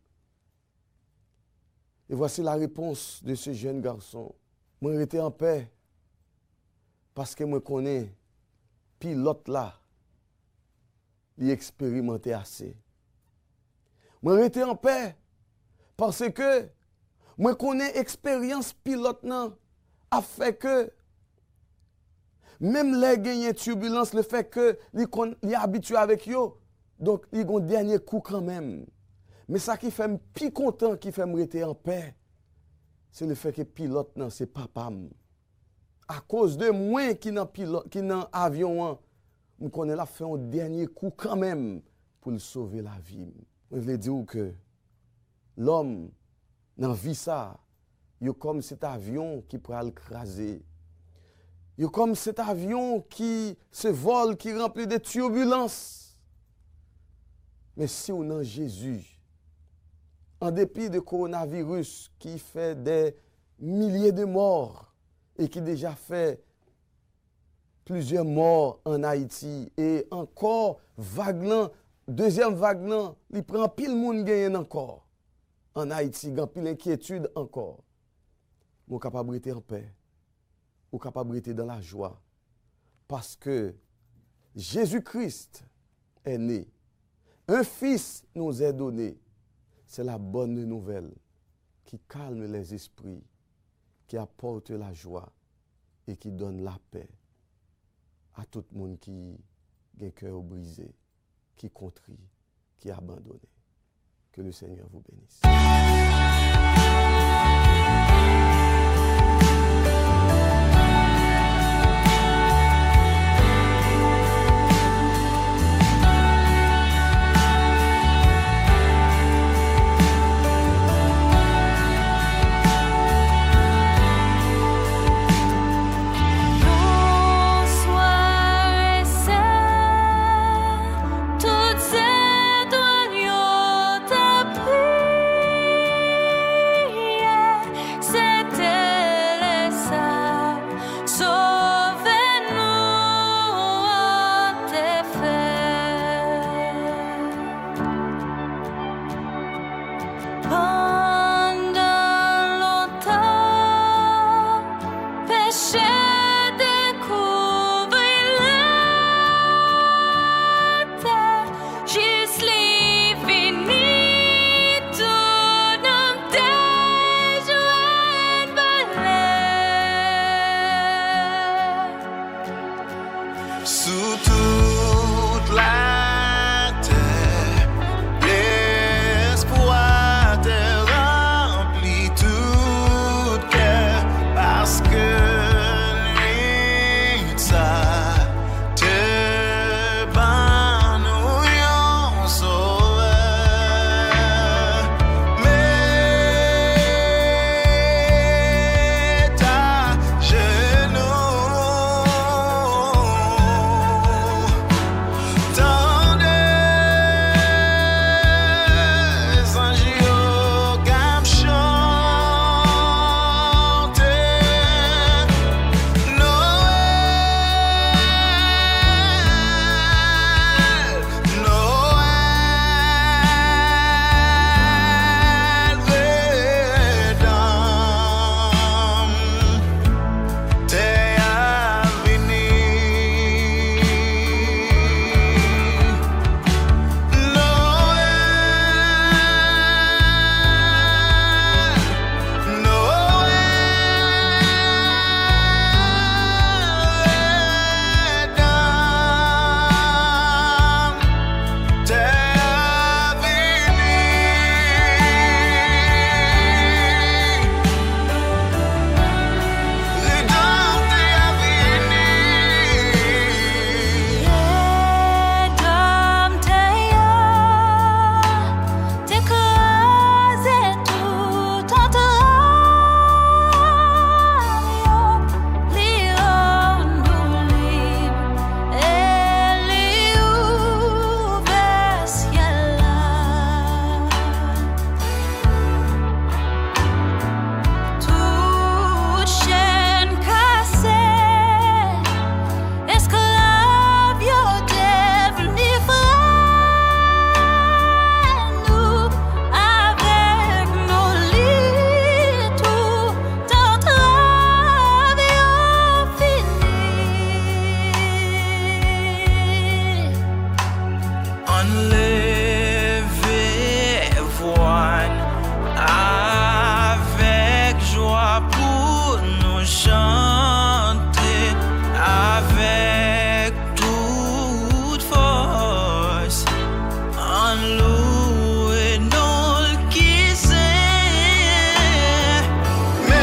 Et voici la réponse de ce jeune garçon. Moi, j'étais en paix parce que moi connais pilote là, il expérimenté assez. Moi, j'étais en paix parce que moi connais expérience pilote nan a fait que même les gagner turbulence le fait que il habitué avec yo donc il gon dernier coup quand même. Mais ça qui fait me plus content, qui fait me rester en paix, c'est le fait que pilote nan c'est papa. À cause de moi qui dans avion, me connais la fait un dernier coup quand même pour le sauver la vie. Je veux dire que l'homme dans la vie ça, il est comme cet avion qui pourra le craser. Il est comme cet avion qui se vole, qui remplit de turbulences. Mais si on a Jésus, en dépit de coronavirus qui fait des milliers de morts et qui déjà fait plusieurs morts en Haïti et encore vague, deuxième vague, il prend pile monde gagne encore. En Haïti, il y a pile inquiétude encore. Mon capable d'être en paix, ou capable d'être dans la joie, parce que Jésus-Christ est né. Un fils nous est donné. C'est la bonne nouvelle qui calme les esprits, qui apporte la joie et qui donne la paix à tout le monde qui a un cœur brisé, qui contrit, qui est abandonné. Que le Seigneur vous bénisse. Toutes ces douanières t'a pris. toute la terre, l'espoir te remplit tout cœur, parce que nuit ça te ban nous yon sauveur. Mais ta genou tant des anges yo k'ap chante Noël, Vedam, te avini. Toute chaîne cassée, esclaves yo devenu frères, nous avec nos lits tout entrave yo fini. Enlevez voile avec joie pour nous chanter avec toute force. En louer nos qui sait. Mais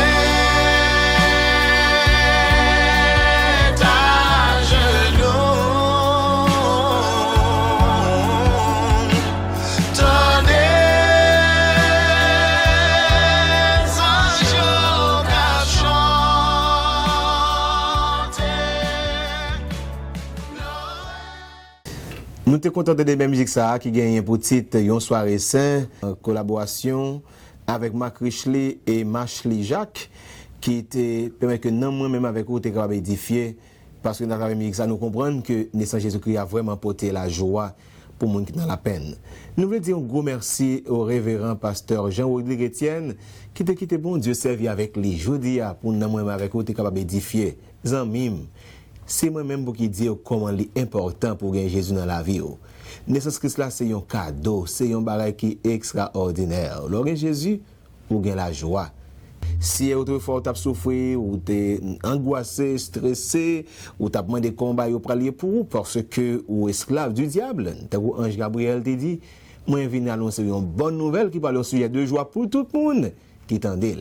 ta genou tant des anges k'ap chante. Nous sommes contents de la musique ça qui gagne pour titre Yon soirée saint en collaboration avec Marc Richley et Mashley Jacques qui était permet que non moi-même avec vous t'es capable d'édifier parce que dans la musique ça nous comprendre que naissance Jésus-Christ a vraiment porté la joie pour monde qui dans la peine. Nous voulons dire un gros merci au révérend pasteur Jean-Rodrigue Etienne qui te quitté bon Dieu servi avec lui. Je dis pour nous moi-même avec vous t'es capable d'édifier. Zanmim, c'est moi-même pour qui dire comment il est important pour gagner Jésus dans la vie. Naissance Christ là c'est un cadeau, c'est un bagage qui est extraordinaire. Lorsque Jésus, vous gagnez la joie. Si autrefois tu as souffert ou tu es angoissé, stressé ou tu as demandé combat pour aller pour vous parce que ou esclave du diable, ange Gabriel te dit, moi viens annoncer une bonne nouvelle qui parle au sujet de joie pour tout le monde qui t'endait.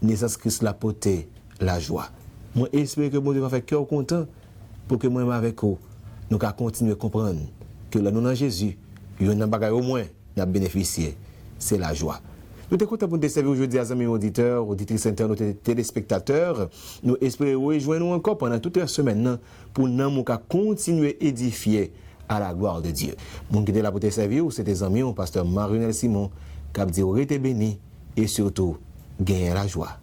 Naissance Christ la porter la joie. Moi espère que bon Dieu va faire cœur content pour que moi avec vous nous allons continuer à comprendre que là nous dans Jésus, il y a un bagage au moins n'a bénéficié, c'est la joie. Nous sommes contents pour nous servir aujourd'hui à amis auditeurs, auditrices internautes et téléspectateurs. Nous espérons rejoindre nous encore pendant toute la semaine pour nous continuer à édifier à la gloire de Dieu. Mon qui est là pour te servir, c'est tes amis, pasteur Marinel Simon, qui a dit restez bénis et surtout gagner la joie.